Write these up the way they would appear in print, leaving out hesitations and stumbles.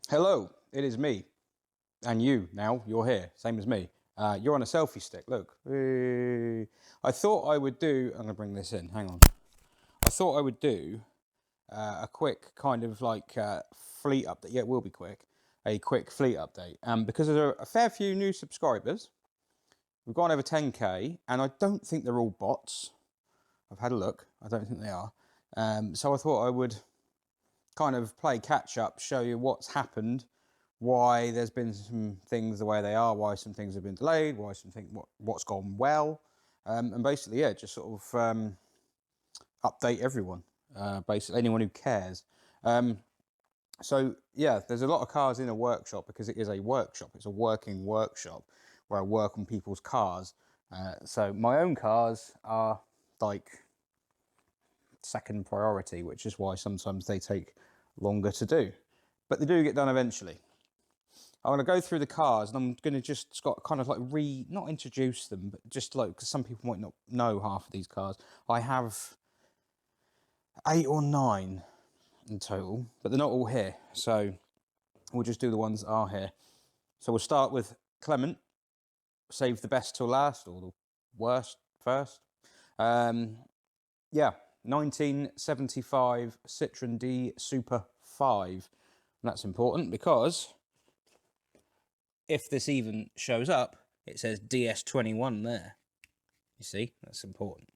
Hello, it is me. And you, now, you're here, same as me. You're on a selfie stick, look. I thought I would do, I'm going to bring this in, hang on. I thought I would do a quick kind of like fleet update. Yeah, it will be quick. A quick fleet update. Because there are a fair few new subscribers. We've gone over 10k, and I don't think they're all bots. I've had a look. I don't think they are. So I thought I would kind of play catch up, show you what's happened, why there's been some things the way they are, why some things have been delayed, why some things, what's gone well, and basically, yeah, just sort of update everyone, basically anyone who cares. So yeah, there's a lot of cars in a workshop because it is a workshop. It's a working workshop where I work on people's cars. So my own cars are like second priority, which is why sometimes they take longer to do, but they do get done eventually. I'm going to go through the cars, and I'm going to just kind of like not introduce them, but just like, because some people might not know half of these cars. I have 8 or 9 in total, but they're not all here, so we'll just do the ones that are here. So we'll start with Clement. Save the best till last, or the worst first. Yeah, 1975 Citroen D Super 5. And that's important because if this even shows up, it says DS21 there. You see, that's important.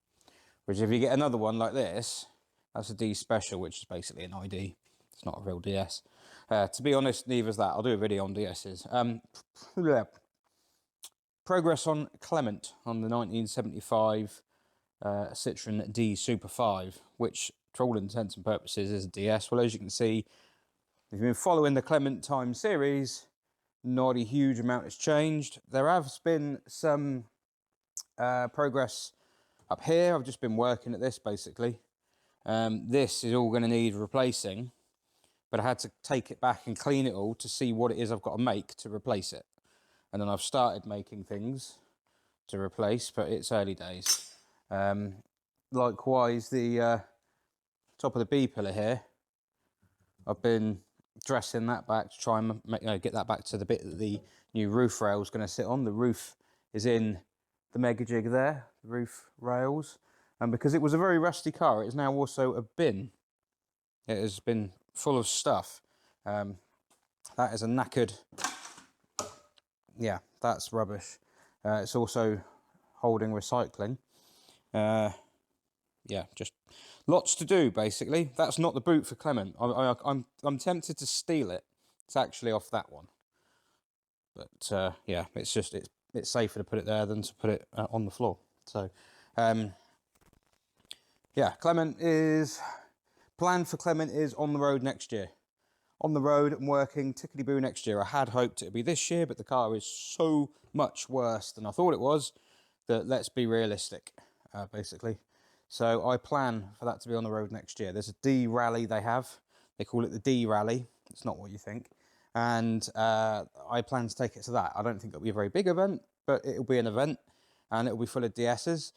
Whereas if you get another one like this, that's a D Special, which is basically an ID. It's not a real DS. To be honest, neither is that. I'll do a video on DS's. Progress on Clement on the 1975 Citroen D Super 5, which, for all intents and purposes, is a DS. Well, as you can see, if you've been following the Clement Time series, not a huge amount has changed. There has been some progress up here. I've just been working at this, basically. This is all going to need replacing, but I had to take it back and clean it all to see what it is I've got to make to replace it. And then I've started making things to replace, but it's early days. Likewise, the top of the B pillar here, I've been dressing that back to try and get that back to the bit that the new roof rail is going to sit on. The roof is in the mega jig there, the roof rails, and because it was a very rusty car, it is now also a bin. It has been full of stuff. That is a knackered, yeah, that's rubbish. It's also holding recycling. Yeah, just lots to do, basically. That's not the boot for Clement. I'm tempted to steal it. It's actually off that one. But yeah, it's safer to put it there than to put it on the floor. So yeah, plan for Clement is on the road next year. On the road and working tickety-boo next year. I had hoped it would be this year, but the car is so much worse than I thought it was that let's be realistic, basically. So I plan for that to be on the road next year. There's a D rally they have. They call it the D rally. It's not what you think. And I plan to take it to that. I don't think it'll be a very big event, but it'll be an event, and it'll be full of DS's.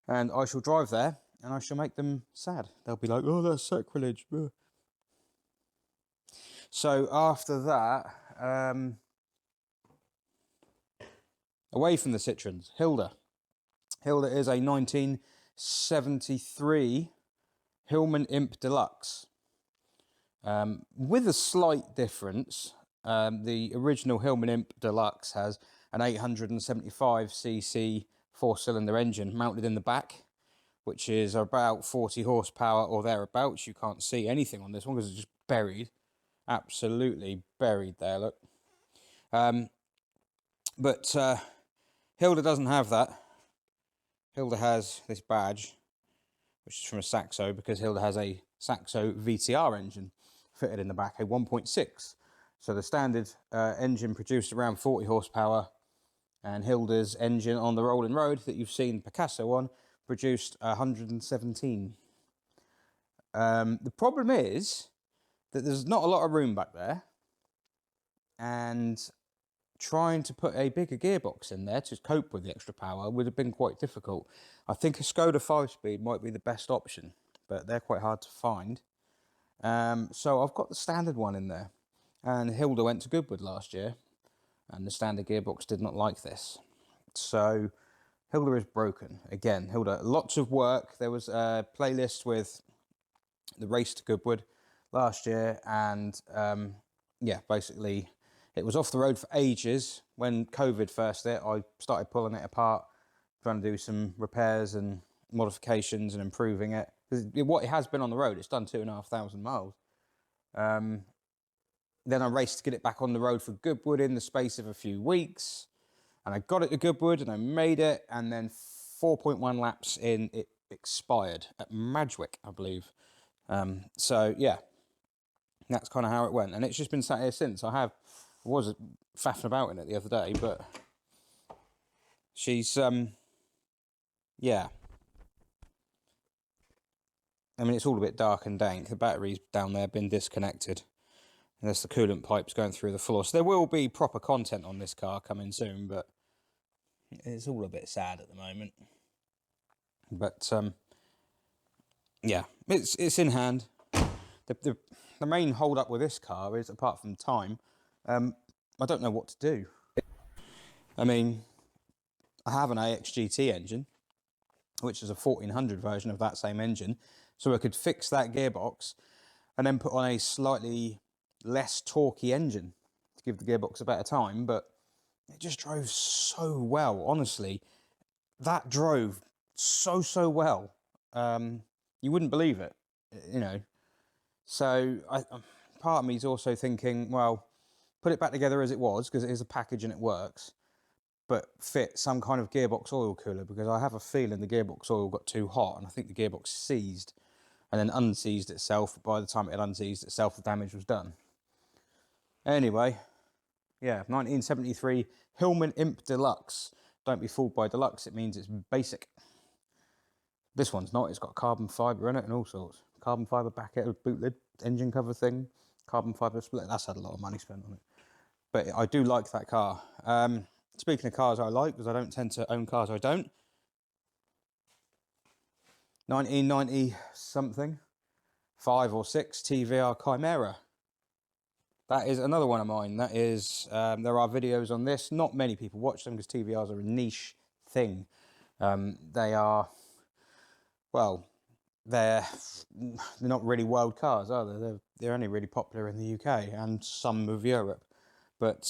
And I shall drive there, and I shall make them sad. They'll be like, oh, that's sacrilege. So after that, away from the Citroens, Hilda. Hilda is a 1973 Hillman Imp Deluxe. With a slight difference, the original Hillman Imp Deluxe has an 875cc 4-cylinder engine mounted in the back, which is about 40 horsepower or thereabouts. You can't see anything on this one because it's just buried. Absolutely buried there, look. But Hilda doesn't have that. Hilda has this badge, which is from a Saxo, because Hilda has a Saxo VTR engine fitted in the back, a 1.6. So the standard engine produced around 40 horsepower, and Hilda's engine on the rolling road that you've seen Picasso on produced 117. The problem is that there's not a lot of room back there, and trying to put a bigger gearbox in there to cope with the extra power would have been quite difficult. I think a Skoda 5-speed might be the best option, but they're quite hard to find. So I've got the standard one in there, And Hilda went to Goodwood last year, and the standard gearbox did not like this. So Hilda is broken. Again, Hilda, lots of work. There was a playlist with the race to Goodwood last year, and yeah, basically it was off the road for ages. When COVID first hit, I started pulling it apart, trying to do some repairs and modifications and improving it. Because what it has been on the road, it's done 2,500 miles. Then I raced to get it back on the road for Goodwood in the space of a few weeks. And I got it to Goodwood and I made it. And then 4.1 laps in, it expired at Madgwick, I believe. So, yeah, that's kind of how it went. And it's just been sat here since. I was faffing about in it the other day, but she's, yeah. I mean, it's all a bit dark and dank. The battery's down there, been disconnected. And there's the coolant pipes going through the floor. So there will be proper content on this car coming soon, but it's all a bit sad at the moment. But, yeah, it's in hand. The main hold up with this car is, apart from time, I don't know what to do. I mean, I have an AX GT engine, which is a 1400 version of that same engine. So I could fix that gearbox and then put on a slightly less torquey engine to give the gearbox a better time, but it just drove so well, honestly. That drove so well. You wouldn't believe it, you know. So part of me is also thinking, well, put it back together as it was, because it is a package and it works, but fit some kind of gearbox oil cooler, because I have a feeling the gearbox oil got too hot and I think the gearbox seized and then unseized itself. By the time it had unseized itself, the damage was done. Anyway, yeah, 1973 Hillman Imp Deluxe. Don't be fooled by deluxe, it means it's basic. This one's not, it's got carbon fibre in it and all sorts. Carbon fibre back boot lid, engine cover thing, carbon fibre split. That's had a lot of money spent on it. But I do like that car. Speaking of cars I like, because I don't tend to own cars I don't. 1990 something, 5 or 6 TVR Chimera. That is another one of mine. That is, there are videos on this. Not many people watch them because TVRs are a niche thing. They are, well, they're not really world cars, are they? They're only really popular in the UK and some of Europe. But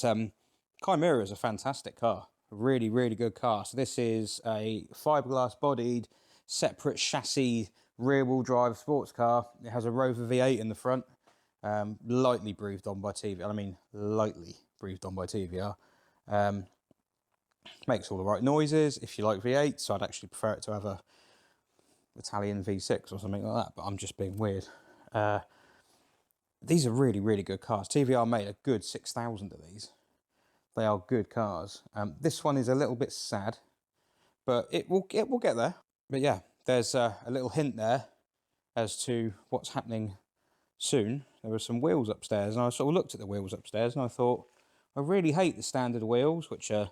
Chimera is a fantastic car. A really, really good car. So this is a fiberglass bodied, separate chassis, rear-wheel drive sports car. It has a Rover V8 in the front. Lightly breathed on by TVR. I mean, lightly breathed on by TVR. Makes all the right noises. If you like V8s, I'd actually prefer it to have a Italian V6 or something like that, but I'm just being weird. These are really, really good cars. TVR made a good 6,000 of these. They are good cars. This one is a little bit sad, but it will get there. But yeah, there's a little hint there as to what's happening soon. There were some wheels upstairs, and I sort of looked at the wheels upstairs and I thought, I really hate the standard wheels, which are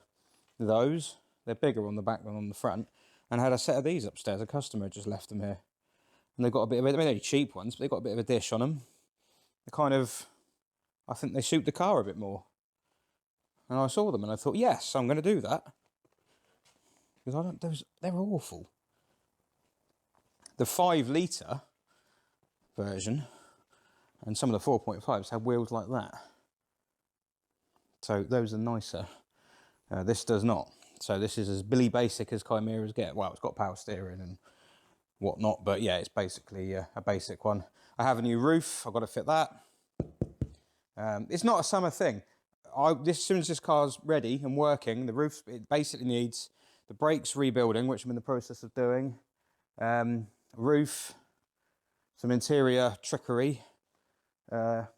those. They're bigger on the back than on the front. And I had a set of these upstairs. A customer just left them here. And they've got a bit of, I mean, they're cheap ones, but they've got a bit of a dish on them. They're kind of, I think they suit the car a bit more. And I saw them and I thought, yes, I'm going to do that. Because they're awful. The 5 litre version and some of the 4.5s have wheels like that. So those are nicer. This does not. So this is as Billy basic as Chimeras get. Well, it's got power steering and whatnot, but yeah, it's basically a basic one. I have a new roof. I've got to fit that. It's not a summer thing. As soon as this car's ready and working, the roof, it basically needs the brakes rebuilding, which I'm in the process of doing, roof, some interior trickery. The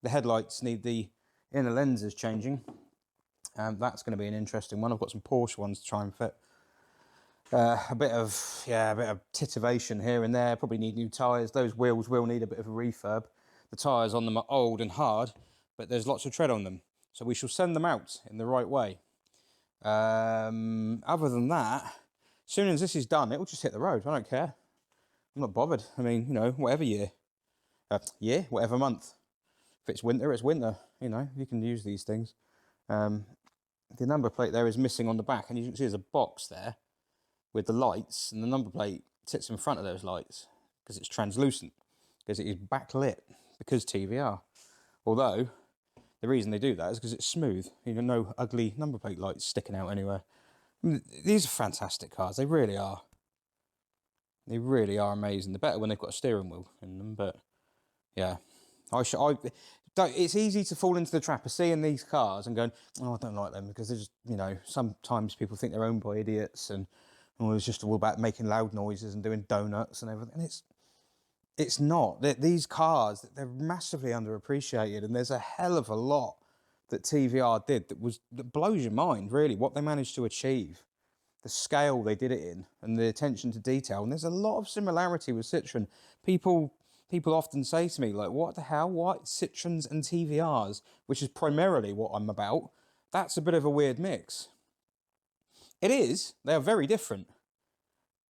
headlights need the inner lenses changing. That's going to be an interesting one. I've got some Porsche ones to try and fit. A bit of titivation here and there. Probably need new tyres. Those wheels will need a bit of a refurb. The tyres on them are old and hard, but there's lots of tread on them. So we shall send them out in the right way. Other than that, as soon as this is done, it will just hit the road. I don't care. I'm not bothered. I mean, you know, whatever year. Whatever month. If it's winter, it's winter. You know, you can use these things. The number plate there is missing on the back, and you can see there's a box there with the lights, and the number plate sits in front of those lights because it's translucent, because it is backlit, because TVR. Although, the reason they do that is because it's smooth. You know, no ugly number plate lights sticking out anywhere. I mean, these are fantastic cars. They really are. They really are amazing. They're better when they've got a steering wheel in them, but yeah. It's easy to fall into the trap of seeing these cars and going, oh, I don't like them, because they're just, you know, sometimes people think they're owned by idiots, and it's just all about making loud noises and doing donuts and everything. And it's not. These cars, they're massively underappreciated, and there's a hell of a lot that TVR did that blows your mind, really, what they managed to achieve. The scale they did it in, and the attention to detail. And there's a lot of similarity with Citroen. People often say to me, like, what the hell? What? Citroens and TVRs, which is primarily what I'm about. That's a bit of a weird mix. It is. They are very different.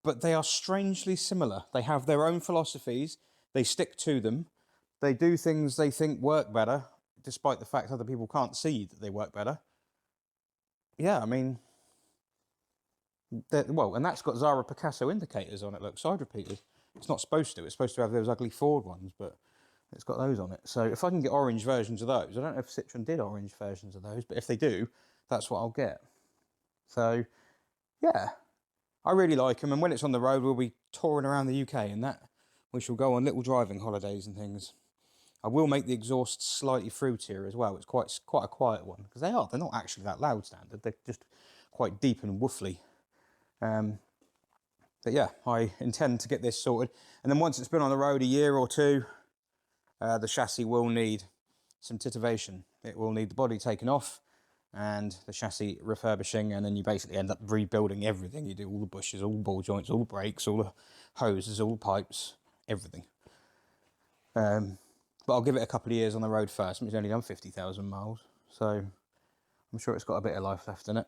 But they are strangely similar. They have their own philosophies. They stick to them. They do things they think work better, despite the fact other people can't see that they work better. Yeah, I mean... well, and that's got Zara Picasso indicators on it, look, side repeaters. It's not supposed to. It's supposed to have those ugly Ford ones, but it's got those on it. So if I can get orange versions of those, I don't know if Citroen did orange versions of those, but if they do, that's what I'll get. So, yeah, I really like them. And when it's on the road, we'll be touring around the UK and that. We shall go on little driving holidays and things. I will make the exhaust slightly fruitier as well. It's quite a quiet one, because they're not actually that loud standard. They're just quite deep and woofly. But yeah, I intend to get this sorted. And then once it's been on the road a year or two, the chassis will need some titivation. It will need the body taken off and the chassis refurbishing, and then you basically end up rebuilding everything. You do all the bushes, all the ball joints, all the brakes, all the hoses, all the pipes, everything. But I'll give it a couple of years on the road first. It's only done 50,000 miles, so I'm sure it's got a bit of life left in it.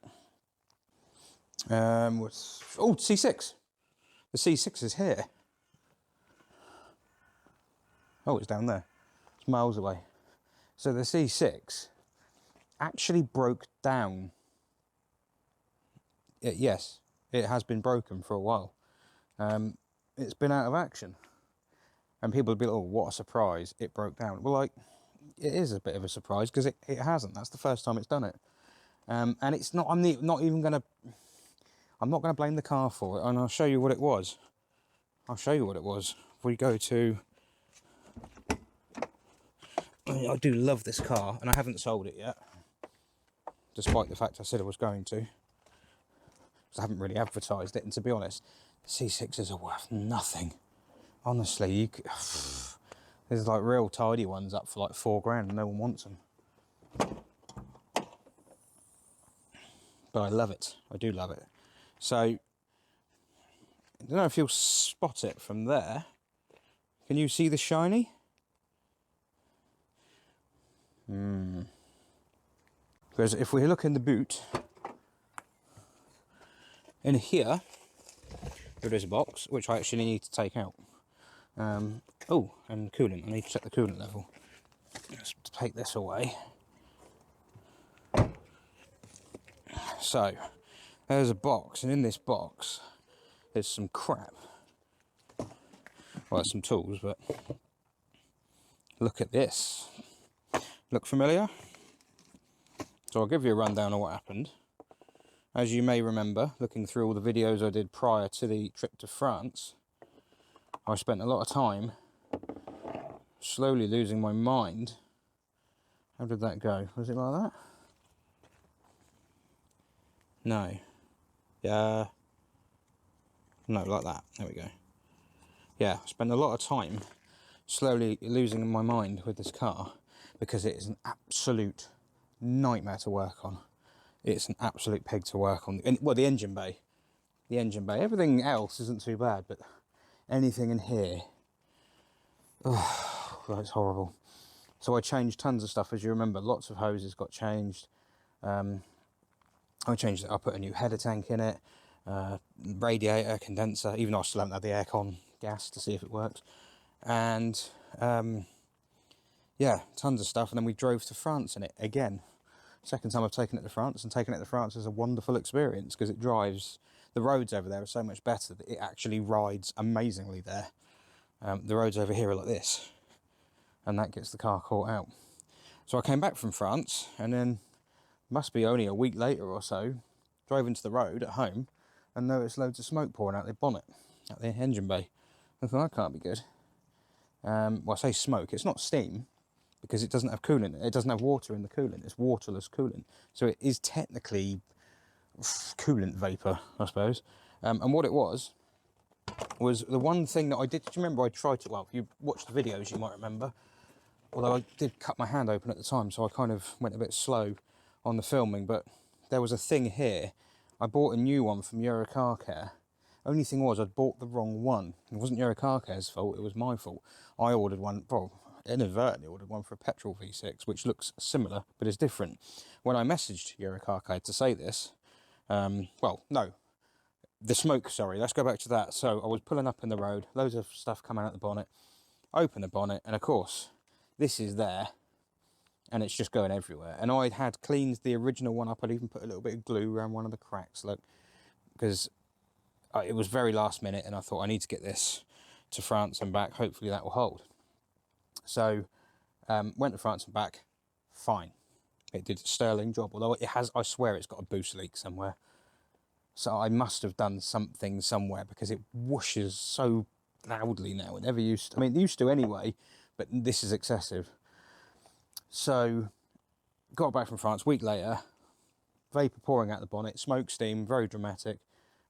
C6. The C6 is here. Oh, it's down there. It's miles away. So the C6 actually broke down. Yes, it has been broken for a while. It's been out of action. And people would be like, oh, what a surprise, it broke down. Well, like, it is a bit of a surprise, because it hasn't. That's the first time it's done it. And it's not, I'm not going to blame the car for it, and I'll show you what it was. If we go to... I do love this car, and I haven't sold it yet, despite the fact I said I was going to. Because I haven't really advertised it, and to be honest, C6s are worth nothing. Honestly, there's like real tidy ones up for like £4 and no one wants them. But I love it. I do love it. So, I don't know if you'll spot it from there. Can you see the shiny? Because if we look in the boot, in here, there is a box, which I actually need to take out. Oh, and coolant. I need to check the coolant level. Let's take this away. So, there's a box, and in this box, there's some crap. Well, some tools, but look at this. Look familiar? So I'll give you a rundown of what happened. As you may remember, looking through all the videos I did prior to the trip to France, I spent a lot of time slowly losing my mind. How did that go? Was it like that? No. Yeah. No, like that. There we go. Yeah, I spent a lot of time slowly losing my mind with this car, because it is an absolute nightmare to work on. It's an absolute pig to work on. Well, the engine bay. The engine bay. Everything else isn't too bad, but anything in here, oh, that's horrible. So I changed tons of stuff, as you remember. Lots of hoses got changed. I changed it. I put a new header tank in it, radiator, condenser, even though I still haven't had the aircon gas to see if it works. And yeah, tons of stuff. And then we drove to France in it again. Second time I've taken it to France, and taking it to France is a wonderful experience because it drives, the roads over there are so much better that it actually rides amazingly there. The roads over here are like this, and that gets the car caught out. So I came back from France, and then must be only a week later or so, drove into the road at home and noticed loads of smoke pouring out the bonnet, out the engine bay. I thought, that can't be good. Well, I say smoke, it's not steam, because it doesn't have coolant. It doesn't have water in the coolant. It's waterless coolant. So it is technically coolant vapour, I suppose. And what it was the one thing that I did. Do you remember I tried to, well, if you watched the videos, you might remember, although I did cut my hand open at the time, so I kind of went a bit slow on the filming, but there was a thing here. I bought a new one from Euro Car Care. Only thing was, I'd bought the wrong one. It wasn't Euro Car Care's fault, it was my fault. I ordered one, well, inadvertently ordered one for a petrol V6, which looks similar, but is different. When I messaged Euro Car Care to say this, well, no, the smoke, sorry, let's go back to that. So I was pulling up in the road, loads of stuff coming out the bonnet, open the bonnet, and of course, this is there, and it's just going everywhere. And I had cleaned the original one up. I'd even put a little bit of glue around one of the cracks, look, because it was very last minute, and I thought I need to get this to France and back. Hopefully that will hold. So went to France and back, fine. It did a sterling job, although it has, I swear it's got a boost leak somewhere. So I must have done something somewhere, because it whooshes so loudly now. It never used to. I mean, it used to anyway, but this is excessive. So got back from France, week later, vapour pouring out the bonnet, smoke, steam, very dramatic.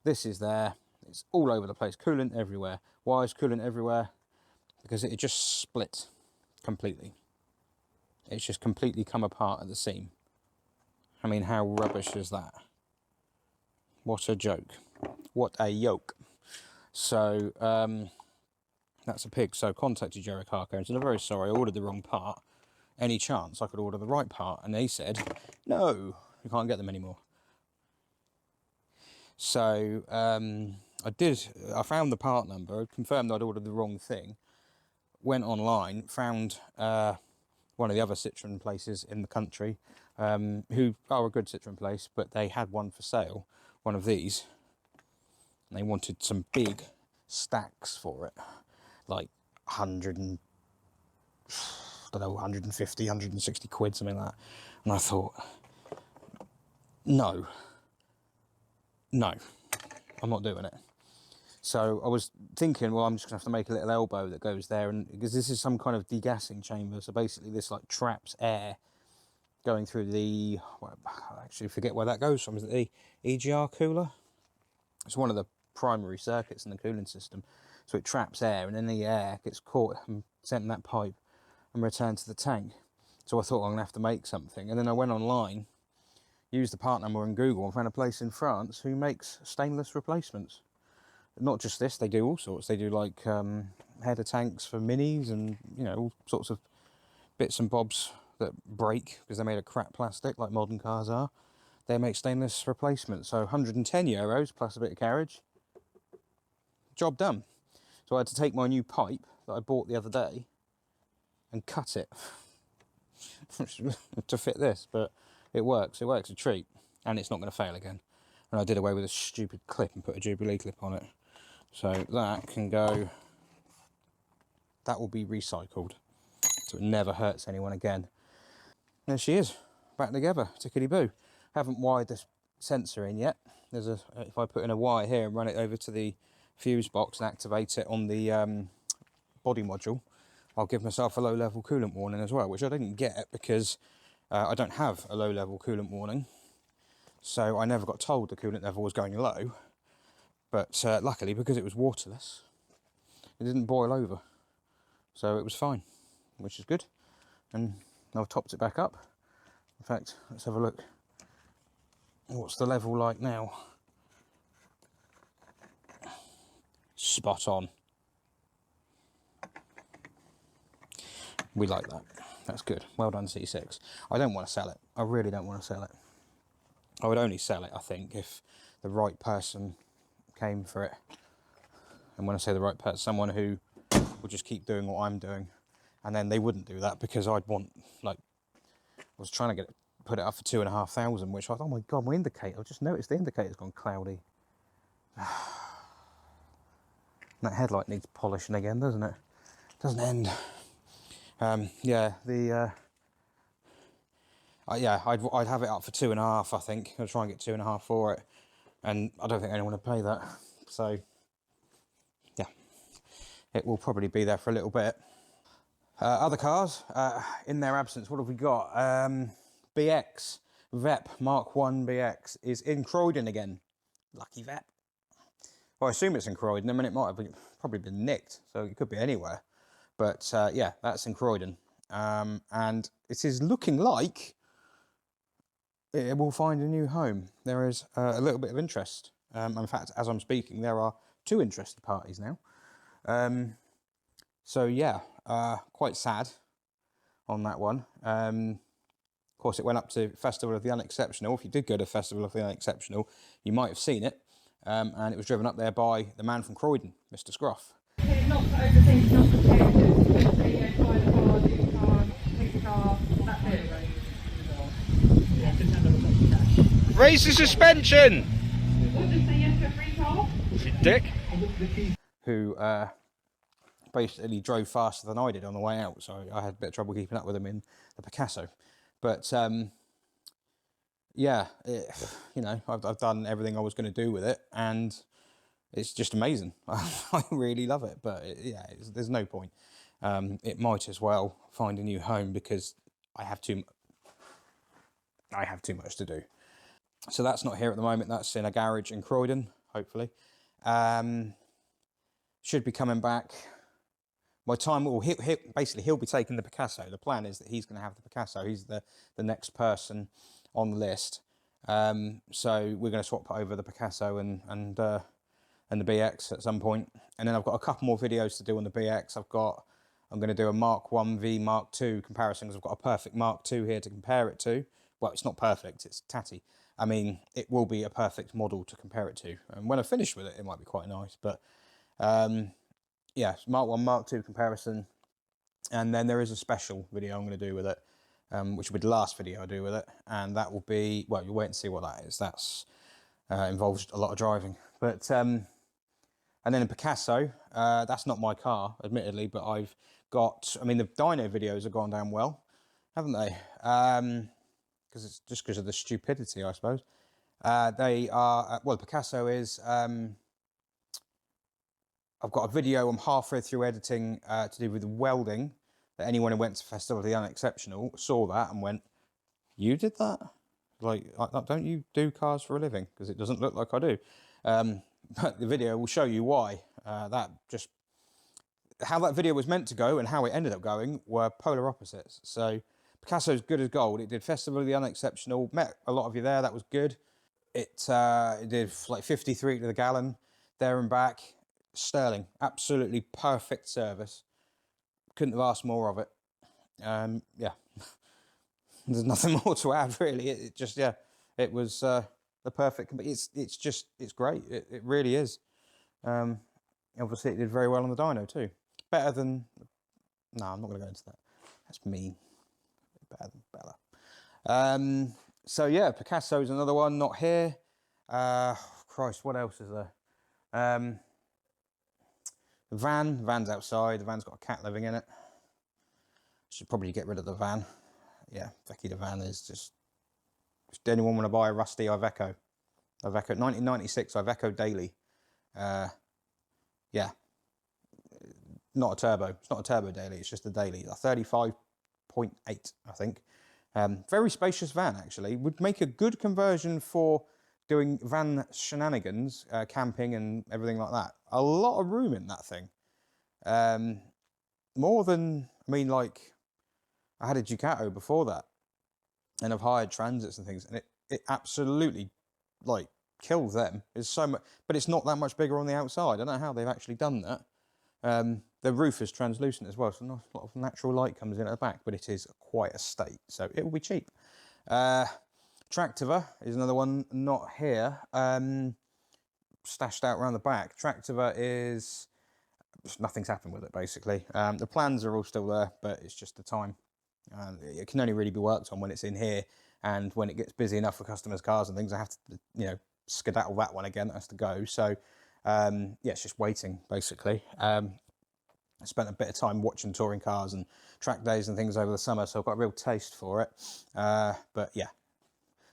This is there, it's all over the place, coolant everywhere. Why is coolant everywhere? Because it just split completely. It's just completely come apart at the seam. I mean, how rubbish is that? What a joke. What a yoke. So, that's a pig. So contacted Euro Car Care and said, I'm very sorry, I ordered the wrong part. Any chance I could order the right part? And they said, no, you can't get them anymore. So I found the part number, confirmed I'd ordered the wrong thing, went online, found one of the other Citroen places in the country, who are a good Citroen place, but they had one for sale, one of these, and they wanted some big stacks for it, like 100 and, I don't know, 150, 160 quid, something like that. And I thought, no, I'm not doing it. So I was thinking, well, I'm just gonna have to make a little elbow that goes there, and because this is some kind of degassing chamber, so basically this like traps air going through the, well, I actually forget where that goes from. Is it the EGR cooler? It's one of the primary circuits in the cooling system. So it traps air, and then the air gets caught and sent in that pipe and returned to the tank. So I thought, I'm gonna have to make something. And then I went online, used the part number in Google, and found a place in France who makes stainless replacements. Not just this, they do all sorts. They do like header tanks for minis, and you know, all sorts of bits and bobs that break because they're made of crap plastic like modern cars are. They make stainless replacements. So 110 euros plus a bit of carriage, job done. So I had to take my new pipe that I bought the other day and cut it to fit this, but it works a treat, and it's not going to fail again. And I did away with a stupid clip and put a Jubilee clip on it. So that can go, that will be recycled, so it never hurts anyone again. There she is, back together, tickety-boo. Haven't wired this sensor in yet. There's a, if I put in a wire here and run it over to the fuse box and activate it on the body module, I'll give myself a low-level coolant warning as well, which I didn't get because I don't have a low-level coolant warning. So I never got told the coolant level was going low. But luckily, because it was waterless, it didn't boil over. So it was fine, which is good. And I've topped it back up. In fact, let's have a look. What's the level like now? Spot on. We like that. That's good. Well done, C6. I don't want to sell it. I really don't want to sell it. I would only sell it, I think, if the right person came for it. And when I say the right person, someone who will just keep doing what I'm doing and then they wouldn't do that because I'd want, like, I was trying to put it up for 2,500, which I thought, oh my God, my indicator, I just noticed the indicator's gone cloudy. That headlight needs polishing again, doesn't it? Doesn't end. Yeah, yeah, I'd have it up for 2.5, I think. I'll try and get 2.5 for it. And I don't think anyone would pay that. So, yeah, it will probably be there for a little bit. Other cars, in their absence, what have we got? BX, VEP Mark 1 BX is in Croydon again. Lucky VEP. Well, I assume it's in Croydon. I mean, it might have probably been nicked, so it could be anywhere. But yeah, that's in Croydon. And it is looking like it will find a new home. There is a little bit of interest. In fact, as I'm speaking, there are 2 interested parties now. So yeah, quite sad on that one. Of course, it went up to Festival of the Unexceptional. If you did go to Festival of the Unexceptional, you might have seen it. And it was driven up there by the man from Croydon, Mr. Scruff. Not to overthink, not to say, buy the car, do the car, take the car, that's it, right? Raise the suspension! Or just say yes to a free car? You dick. Who basically drove faster than I did on the way out, so I had a bit of trouble keeping up with him in the Picasso. But yeah, you know, I've done everything I was going to do with it, and it's just amazing. I really love it, but yeah, there's no point. It might as well find a new home because I have too much to do. So that's not here at the moment. That's in a garage in Croydon, hopefully. Should be coming back. By time, well, basically he'll be taking the Picasso. The plan is that he's going to have the Picasso. He's the next person on the list. So we're going to swap over the Picasso and the BX at some point. And then I've got a couple more videos to do on the BX. I'm going to do a Mark 1 v Mark 2 comparison because I've got a perfect Mark 2 here to compare it to. Well, it's not perfect, it's tatty. I mean, it will be a perfect model to compare it to. And when I finish with it, it might be quite nice. But yeah, Mark 1, Mark 2 comparison. And then there is a special video I'm going to do with it, which will be the last video I do with it. And that will be, well, you'll wait and see what that is. That's involves a lot of driving. But, and then in Picasso, that's not my car, admittedly, but I've got, I mean, the dyno videos have gone down well, haven't they? Because it's just because of the stupidity, I suppose. They are, well, Picasso is, I've got a video I'm halfway through editing to do with welding, that anyone who went to Festival of the Unexceptional saw that and went, you did that? Like, don't you do cars for a living? Because it doesn't look like I do. But the video will show you why. How that video was meant to go and how it ended up going were polar opposites. So Picasso's good as gold. It did Festival of the Unexceptional, met a lot of you there, that was good. It did like 53 to the gallon, there and back. Sterling, absolutely perfect service. Couldn't have asked more of it. Yeah, there's nothing more to add really. It just, yeah, it was the perfect. It's great. It really is. Obviously, it did very well on the dyno too. Better than. No, I'm not going to go into that. That's mean. Better than Bella. So yeah, Picasso's another one. Not here. Christ, what else is there? The van's outside. The van's got a cat living in it. Should probably get rid of the van. Yeah, Becky the van is just. Does anyone want to buy a rusty Iveco? 1996 Iveco Daily. Yeah, not a turbo. It's not a turbo daily. It's just a daily. A 35.8, I think. Very spacious van actually. Would make a good conversion for doing van shenanigans, camping and everything like that. A lot of room in that thing. More than, I mean, like, I had a Ducato before that, and I've hired transits and things, and it absolutely, like, kills them. It's so much, but it's not that much bigger on the outside. I don't know how they've actually done that. The roof is translucent as well, so not a lot of natural light comes in at the back, but it is quite a state, so it will be cheap. Tractiva is another one, not here, stashed out around the back. Tractiva is nothing's happened with it, basically. The plans are all still there, but it's just the time. It can only really be worked on when it's in here, and when it gets busy enough for customers' cars and things, I have to, you know, skedaddle that one again. That has to go. So, yeah, it's just waiting, basically. I spent a bit of time watching touring cars and track days and things over the summer, so I've got a real taste for it. But yeah,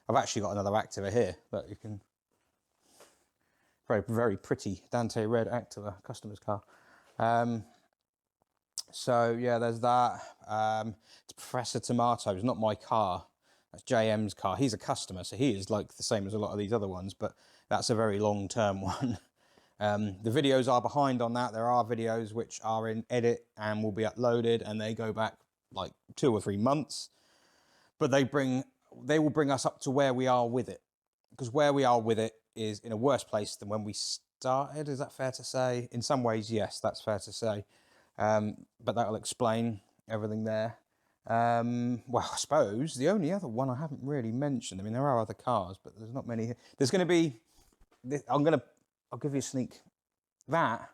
I've actually got another Activa here that you can, very, very pretty Dante red Activa, customer's car. So yeah, there's that. It's Professor Tomatoes, not my car. That's JM's car. He's a customer, so he is like the same as a lot of these other ones, but that's a very long-term one. The videos are behind on that. There are videos which are in edit and will be uploaded, and they go back like 2 or 3 months. But they will bring us up to where we are with it, because where we are with it is in a worse place than when we started. Is that fair to say? In some ways, yes, that's fair to say. But that'll explain everything there. Well, I suppose the only other one I haven't really mentioned, I mean, there are other cars, but there's not many here. There's going to be, I'll give you a sneak. That's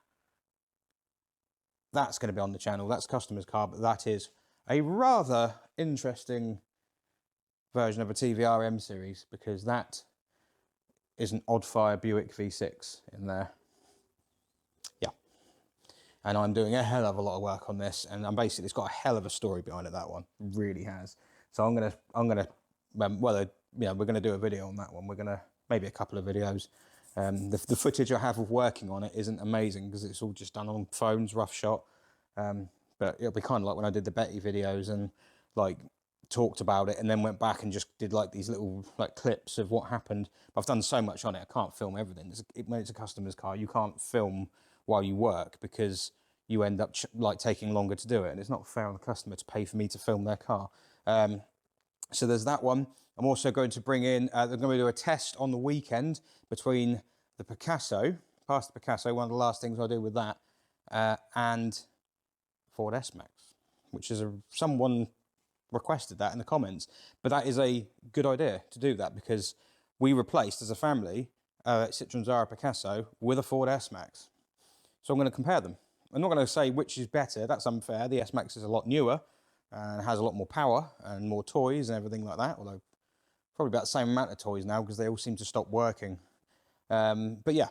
going to be on the channel. That's customer's car, but that is a rather interesting version of a TVR M series, because that is an Oddfire Buick V6 in there. Yeah. And I'm doing a hell of a lot of work on this, and I'm basically, it's got a hell of a story behind it, that one. It really has. So I'm gonna, well, yeah, we're gonna do a video on that one. We're gonna, maybe a couple of videos. The footage I have of working on it isn't amazing because it's all just done on phones, rough shot. But it'll be kind of like when I did the Betty videos and like talked about it and then went back and just did like these little like clips of what happened. I've done so much on it, I can't film everything. When it's a customer's car, you can't film while you work because you end up like taking longer to do it, and it's not fair on the customer to pay for me to film their car. So there's that one. I'm also going to bring in, they're going to do a test on the weekend between the Picasso, past the Picasso, one of the last things I do with that, and Ford S-Max, which is someone requested that in the comments. But that is a good idea to do that, because we replaced, as a family, Citroen Zara Picasso with a Ford S-Max. So I'm going to compare them. I'm not going to say which is better, that's unfair. The S-Max is a lot newer and has a lot more power and more toys and everything like that, although probably about the same amount of toys now because they all seem to stop working. But yeah,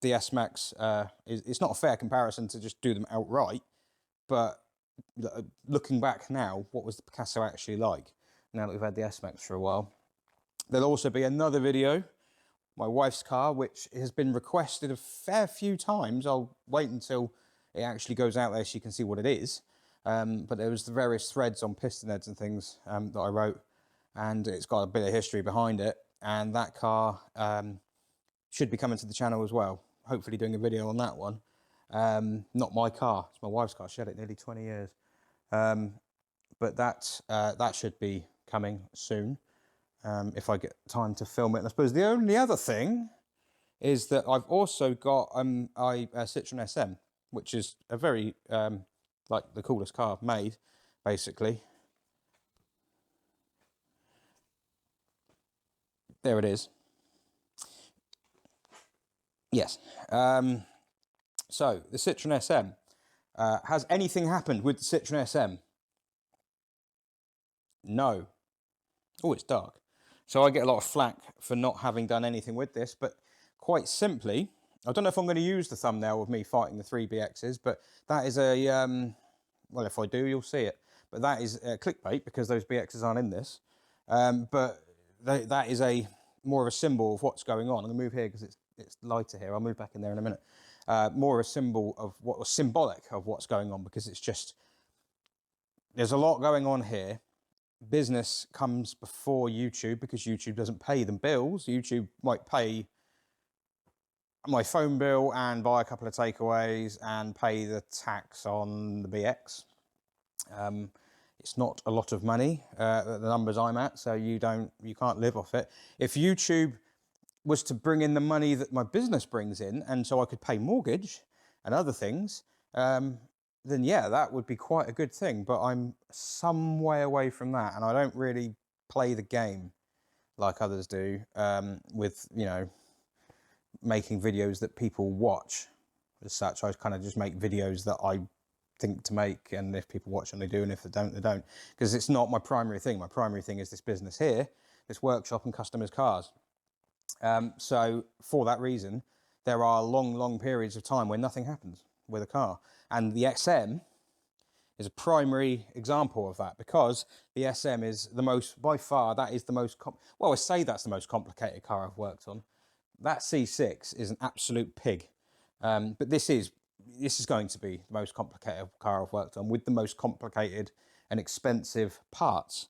the S-Max, it's not a fair comparison to just do them outright, but looking back now, what was the Picasso actually like, now that we've had the S-Max for a while? There'll also be another video, my wife's car, which has been requested a fair few times. I'll wait until it actually goes out there so you can see what it is. But there was the various threads on piston heads and things that I wrote, and it's got a bit of history behind it. And that car should be coming to the channel as well. Hopefully doing a video on that one. Not my car, it's my wife's car. She had it nearly 20 years. But that should be coming soon, if I get time to film it. And I suppose the only other thing is that I've also got a Citroen SM, which is a very, like the coolest car made, basically. There it is. Yes. So the Citroen SM. Has anything happened with the Citroen SM? No. Oh, it's dark. So I get a lot of flack for not having done anything with this, but quite simply, I don't know if I'm going to use the thumbnail of me fighting the 3BXs, but that is a, well, if I do, you'll see it. But that is clickbait because those BXs aren't in this. But that is more of a symbol of what's going on. I'm going to move here because it's lighter here. I'll move back in there in a minute. More of a symbol of what was symbolic of what's going on, because it's just, there's a lot going on here. Business comes before YouTube because YouTube doesn't pay them bills. YouTube might pay my phone bill and buy a couple of takeaways and pay the tax on the BX. It's not a lot of money, the numbers I'm at, so you can't live off it. If YouTube was to bring in the money that my business brings in, and so I could pay mortgage and other things, then yeah, that would be quite a good thing. But I'm some way away from that, and I don't really play the game like others do, with, you know, making videos that people watch. as such. I kind of just make videos that I think to make, and if people watch them, they do, and if they don't, they don't. Because it's not my primary thing. My primary thing is this business here, this workshop and customers' cars. So for that reason, there are long periods of time where nothing happens with a car. And the SM is a primary example of that, because the SM is the most, by far, that is the most, well, I say that's the most complicated car I've worked on. That C6 is an absolute pig. But this is going to be the most complicated car I've worked on, with the most complicated and expensive parts.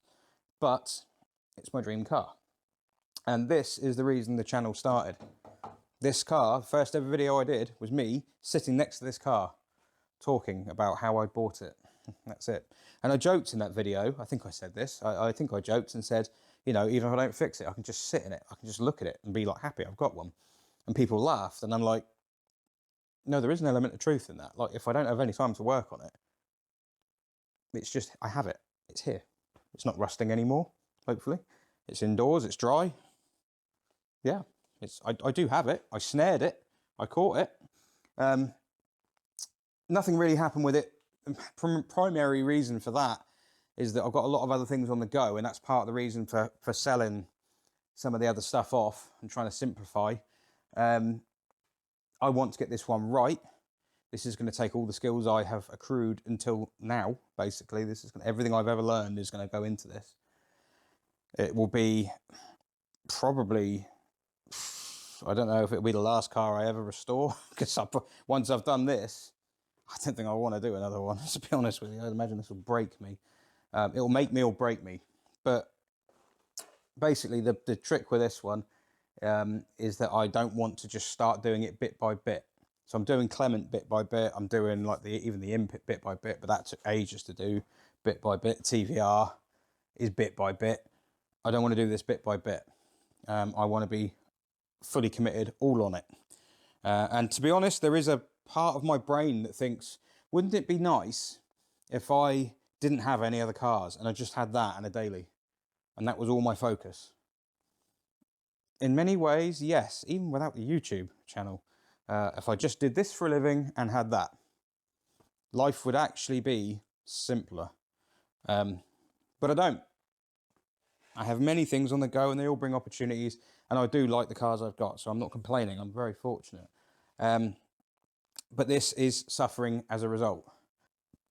But it's my dream car. And this is the reason the channel started. This car, first ever video I did, was me sitting next to this car, talking about how I bought it. That's it. And I joked in that video, I think I said this, I think I joked and said, you know, even if I don't fix it, I can just sit in it, I can just look at it and be like happy I've got one. And people laughed, and I'm like, no, there is an element of truth in that. Like, if I don't have any time to work on it, it's just, I have it, it's here. It's not rusting anymore, hopefully. It's indoors, it's dry. Yeah, I do have it. I snared it, I caught it. Nothing really happened with it. Primary reason for that is that I've got a lot of other things on the go, and that's part of the reason for selling some of the other stuff off and trying to simplify. I want to get this one right. This is going to take all the skills I have accrued until now, basically. This is everything I've ever learned is going to go into this. It will be probably, I don't know if it'll be the last car I ever restore, because once I've done this, I don't think I want to do another one, to be honest with you. I'd imagine this will break me. It'll make me or break me. But basically, the trick with this one is that I don't want to just start doing it bit by bit. So I'm doing Clement bit by bit. I'm doing like even the Imp bit by bit, but that took ages to do bit by bit. TVR is bit by bit. I don't want to do this bit by bit. I want to be fully committed, all on it. And to be honest, there is a part of my brain that thinks, wouldn't it be nice if I didn't have any other cars and I just had that and a daily, and that was all my focus? In many ways, yes, even without the YouTube channel. If I just did this for a living and had that, life would actually be simpler. But I don't. I have many things on the go, and they all bring opportunities, and I do like the cars I've got, so I'm not complaining. I'm very fortunate. But this is suffering as a result.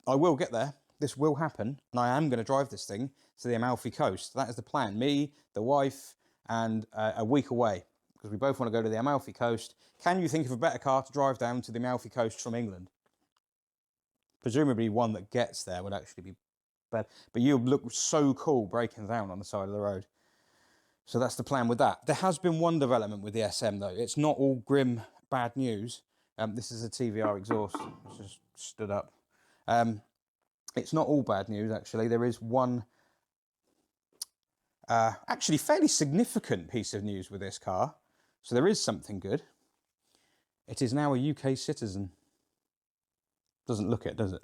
I will get there. This will happen, and I am going to drive this thing to the Amalfi Coast. That is the plan. Me, the wife, and a week away, because we both want to go to the Amalfi Coast. Can you think of a better car to drive down to the Amalfi Coast from England? Presumably one that gets there would actually be better. But you look so cool breaking down on the side of the road. So that's the plan with that. There has been one development with the SM, though. It's not all grim, bad news. This is a TVR exhaust, which just stood up. It's not all bad news, actually. There is one actually fairly significant piece of news with this car. So there is something good. It is now a UK citizen. Doesn't look it, does it?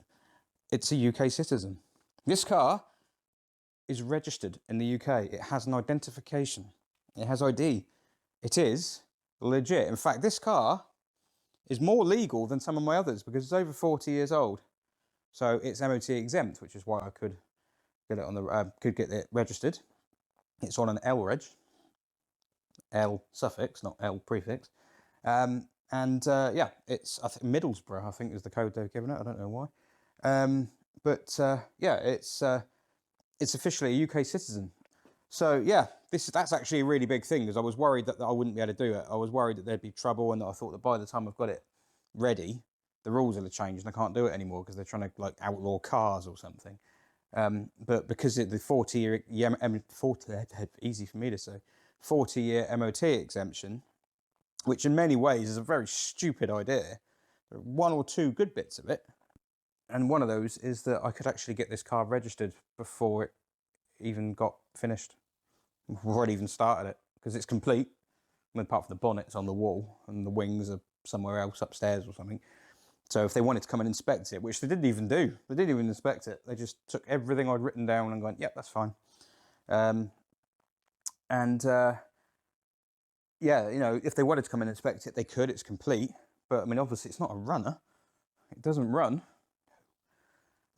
It's a UK citizen. This car is registered in the UK. It has an identification. It has ID. It is legit. In fact, this car is more legal than some of my others because it's over 40 years old. So it's MOT exempt, which is why I could get it on the could get it registered. It's on an L reg, L suffix, not L prefix. Yeah, it's I think Middlesbrough, I think, is the code they've given it. I don't know why. Yeah, it's officially a UK citizen. So yeah, that's actually a really big thing, because I was worried that I wouldn't be able to do it. I was worried that there'd be trouble, and I thought that by the time I've got it ready, the rules will have changed and I can't do it anymore because they're trying to like outlaw cars or something. But because the 40-year, easy for me to say, 40-year MOT exemption, which in many ways is a very stupid idea. There are one or two good bits of it. And one of those is that I could actually get this car registered before it even got finished. We've already even started it, because it's complete. I mean, apart from the bonnet's on the wall and the wings are somewhere else upstairs or something. So if they wanted to come and inspect it, which they didn't even do, they didn't even inspect it. They just took everything I'd written down and went, yep, that's fine. Yeah, you know, if they wanted to come and inspect it, they could. It's complete. but I mean, obviously it's not a runner. It doesn't run.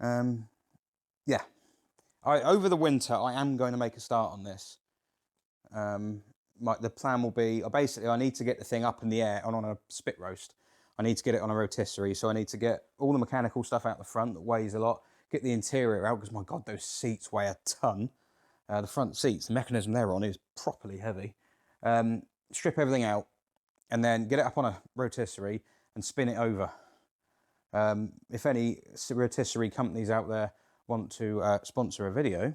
Yeah. Over the winter, I am going to make a start on this. The plan will be, basically I need to get the thing up in the air on a spit roast. I need to get it on a rotisserie, so I need to get all the mechanical stuff out the front that weighs a lot, get the interior out, because my God, those seats weigh a ton. The front seats, the mechanism they're on is properly heavy. Strip everything out, and then get it up on a rotisserie and spin it over. If any rotisserie companies out there want to sponsor a video,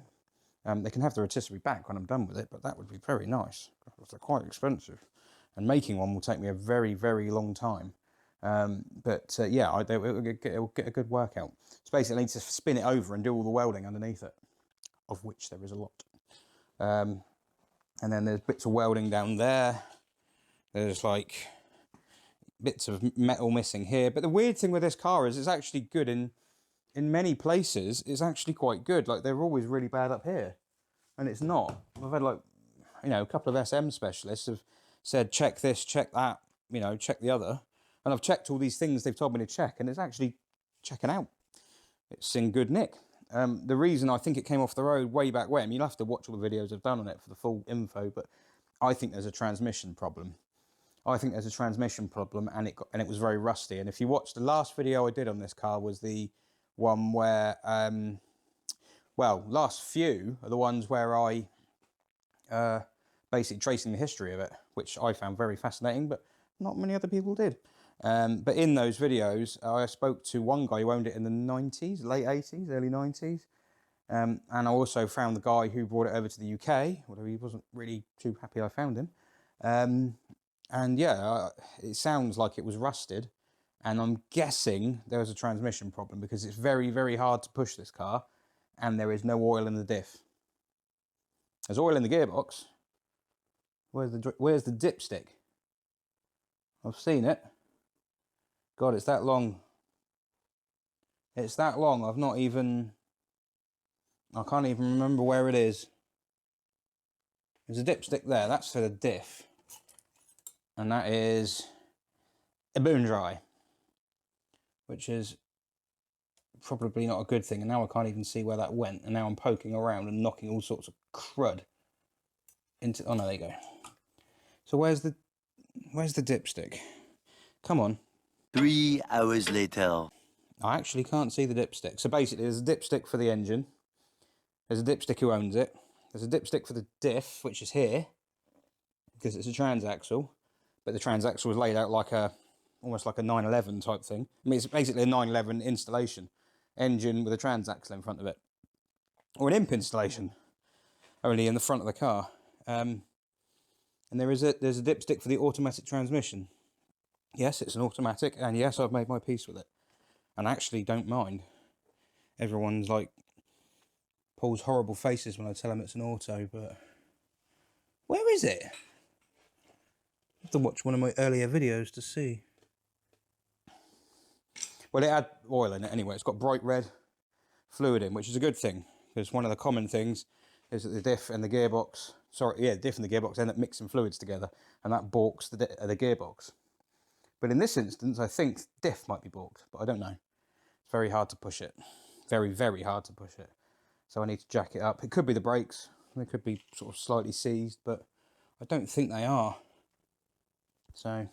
they can have the rotisserie back when I'm done with it, but that would be very nice. They're quite expensive, and making one will take me a very, very long time. Yeah, it will get a good workout. So basically I need to spin it over and do all the welding underneath it, of which there is a lot. And then there's bits of welding down there. There's like bits of metal missing here. But the weird thing with this car is it's actually good in many places. It's actually quite good. Like, they're always really bad up here, and it's not. I've had, like, you know, a couple of SM specialists have said, check this, check that, you know, check the other. And I've checked all these things they've told me to check, and it's actually checking out. It's in good nick. The reason I think it came off the road way back when, you'll have to watch all the videos I've done on it for the full info, but I think there's a transmission problem. I think there's a transmission problem, and it was very rusty. And if you watch the last video I did on this car, was the one where, well, last few are the ones where I basically tracing the history of it, which I found very fascinating, but not many other people did. But in those videos, I spoke to one guy who owned it in the 90s, late 80s, early 90s. And I also found the guy who brought it over to the UK, although he wasn't really too happy I found him. And yeah, it sounds like it was rusted, and I'm guessing there was a transmission problem, because it's very, very hard to push this car, and there is no oil in the diff. There's oil in the gearbox. Where's the dipstick? I've seen it. God, it's that long. It's that long. I can't even remember where it is. There's a dipstick there. That's for the diff. And that is a bone dry, which is probably not a good thing. And now I can't even see where that went. And now I'm poking around and knocking all sorts of crud into. Oh no, there you go. So where's the dipstick? Come on. 3 hours later. I actually can't see the dipstick. So basically, there's a dipstick for the engine. There's a dipstick who owns it. There's a dipstick for the diff, which is here, because it's a transaxle. But the transaxle was laid out like almost like a 911 type thing. I mean, it's basically a 911 installation. Engine with a transaxle in front of it. Or an imp installation, only in the front of the car. And there's a dipstick for the automatic transmission. Yes, it's an automatic, and yes, I've made my peace with it. And I actually don't mind. Everyone's like, pulls horrible faces when I tell them it's an auto, but where is it? I have to watch one of my earlier videos to see. Well, it had oil in it anyway. It's got bright red fluid in, which is a good thing, because one of the common things is that the diff and the gearbox, the diff and the gearbox end up mixing fluids together, and that balks the gearbox. But in this instance, I think diff might be balked, but I don't know. It's very hard to push it. Very, very hard to push it. So I need to jack it up. It could be the brakes. They could be sort of slightly seized, but I don't think they are. So,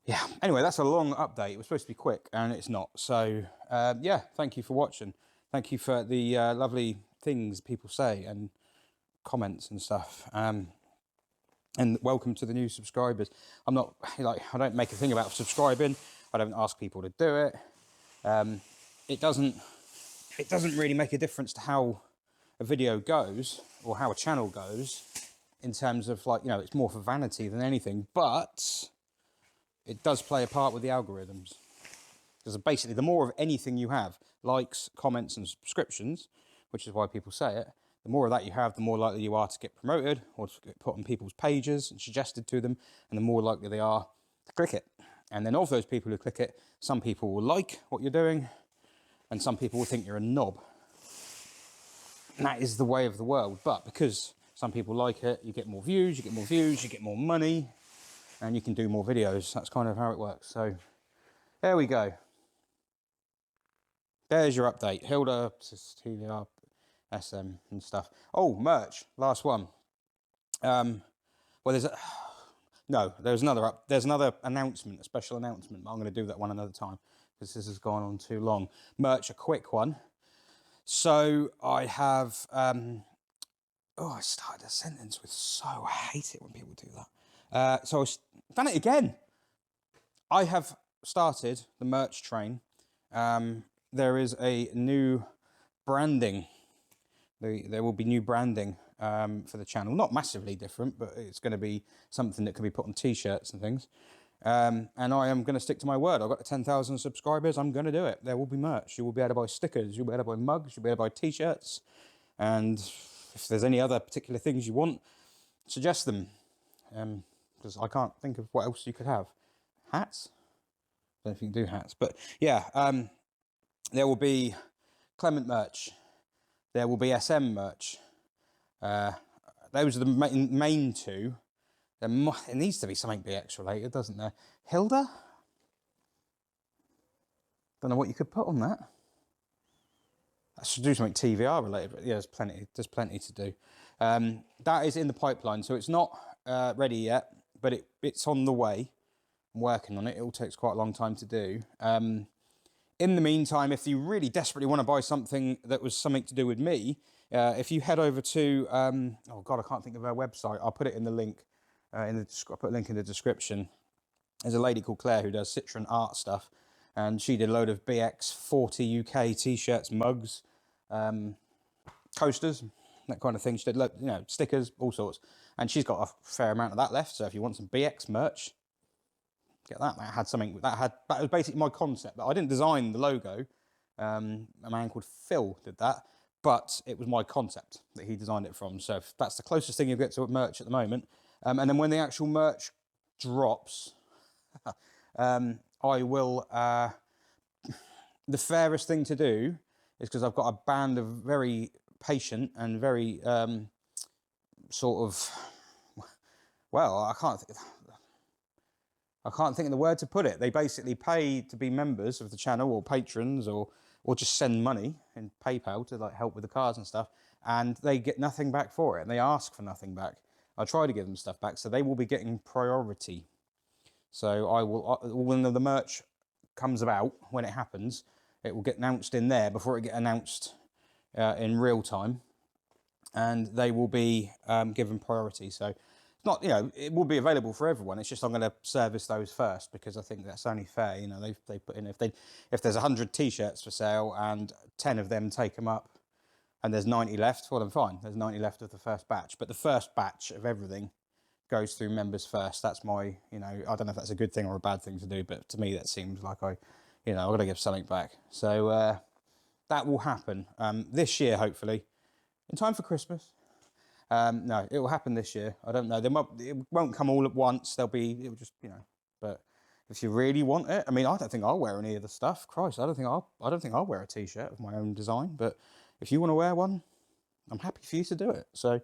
yeah. Anyway, that's a long update. It was supposed to be quick, and it's not. So, yeah, thank you for watching. Thank you for the lovely things people say and comments and stuff. And welcome to the new subscribers. I don't make a thing about subscribing. I don't ask people to do it. It doesn't really make a difference to how a video goes or how a channel goes, in terms of, like, you know, it's more for vanity than anything, but it does play a part with the algorithms. Because basically, the more of anything you have, likes, comments and subscriptions, which is why people say it, the more of that you have, the more likely you are to get promoted or to get put on people's pages and suggested to them, and the more likely they are to click it. And then of those people who click it, some people will like what you're doing, and some people will think you're a knob. And that is the way of the world. But because some people like it, you get more views, you get more money, and you can do more videos. That's kind of how it works. So there we go. There's your update. Hilda, TVR, SM and stuff. Oh, merch. Last one. Well, there's a... No, there's another announcement, a special announcement. I'm going to do that one another time because this has gone on too long. Merch, a quick one. So I have... I started a sentence with so. I hate it when people do that. So I've done it again. I have started the merch train. There is a new branding. There will be new branding for the channel. Not massively different, but it's going to be something that can be put on t-shirts and things. And I am going to stick to my word. I've got 10,000 subscribers. I'm going to do it. There will be merch. You will be able to buy stickers. You'll be able to buy mugs. You'll be able to buy t-shirts. And if there's any other particular things you want, suggest them. Because I can't think of what else you could have. Hats? I don't know if you can do hats. But yeah, there will be Clement merch. There will be SM merch. Those are the main two. It needs to be something BX related, doesn't there? Hilda? Don't know what you could put on that. I should do something TVR related, but yeah, there's plenty to do. That is in the pipeline, so it's not ready yet, but it's on the way. I'm working on it. It all takes quite a long time to do. In the meantime, if you really desperately want to buy something that was something to do with me, if you head over to, oh God, I can't think of her website. I'll put it in the link, I'll put a link in the description. There's a lady called Claire who does Citroen art stuff, and she did a load of BX40 UK t-shirts, mugs, coasters, that kind of thing. She did, you know, stickers, all sorts. And she's got a fair amount of that left, so if you want some BX merch, get that. That had something, that was basically my concept. But I didn't design the logo. A man called Phil did that, but it was my concept that he designed it from. So that's the closest thing you'll get to merch at the moment. And then when the actual merch drops, I will, the fairest thing to do is, because I've got a band of very patient and very sort of, well, I can't think of the word to put it. They basically pay to be members of the channel, or patrons, or just send money in PayPal to like help with the cars and stuff, and they get nothing back for it, and they ask for nothing back. I try to give them stuff back, so they will be getting priority. So I will, when the merch comes about, when it happens, it will get announced in there before it get announced in real time, and they will be given priority. So it's not, you know, it will be available for everyone. It's just I'm going to service those first, because I think that's only fair. You know, they put in, if there's 100 t-shirts for sale and 10 of them take them up, and there's 90 left, well then fine. There's 90 left of the first batch, but the first batch of everything goes through members first. That's my, you know, I don't know if that's a good thing or a bad thing to do, but to me that seems like I've got to give something back. So that will happen this year, hopefully, in time for Christmas. No, it will happen this year. I don't know. It won't come all at once. It'll just, you know. But if you really want it, I mean, I don't think I'll wear any of the stuff. Christ, I don't think I'll wear a t-shirt of my own design. But if you want to wear one, I'm happy for you to do it. So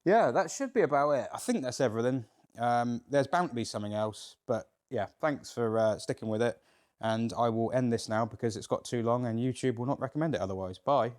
yeah, that should be about it. I think that's everything. There's bound to be something else, but yeah, thanks for sticking with it. And I will end this now because it's got too long and YouTube will not recommend it otherwise. Bye.